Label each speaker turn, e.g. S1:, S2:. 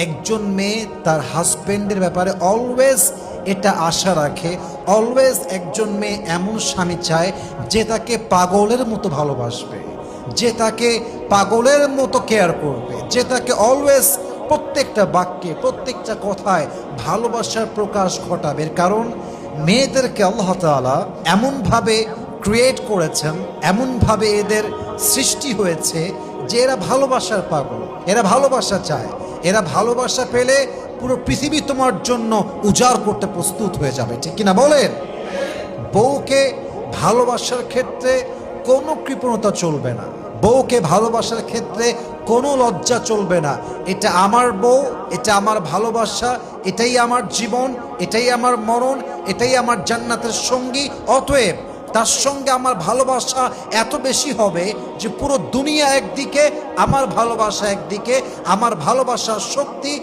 S1: একজন মেয়ে তার হাজবেন্ডের ব্যাপারে অলওয়েজ এটা আশা রাখে, অলওয়েজ একজন মেয়ে এমন স্বামী চায় যে তাকে পাগলের মতো ভালোবাসবে, যে তাকে পাগলের মতো কেয়ার করবে, যে তাকে অলওয়েজ প্রত্যেকটা বাক্যে প্রত্যেকটা কথায় ভালোবাসার প্রকাশ ঘটাবে। কারণ মেয়েদেরকে আল্লাহ তাআলা এমনভাবে ক্রিয়েট করেছেন, এমনভাবে এদের সৃষ্টি হয়েছে যে এরা ভালোবাসার পাগল, এরা ভালোবাসা চায়, এরা ভালোবাসা পেলে পুরো পৃথিবী তোমার জন্য উজাড় করতে প্রস্তুত হয়ে যাবে, ঠিক কিনা বলেন? বউকে ভালোবাসার ক্ষেত্রে কোনো কৃপণতা চলবে না, বউকে ভালোবাসার ক্ষেত্রে কোনো লজ্জা চলবে না। এটা আমার বউ, এটা আমার ভালোবাসা, এটাই আমার জীবন, এটাই আমার মরণ, এটাই আমার জান্নাতের সঙ্গী। অতএব তার সঙ্গে আমার ভালোবাসা এত বেশি হবে যে পুরো দুনিয়া একদিকে, আমার ভালোবাসা একদিকে, আমার ভালোবাসার শক্তি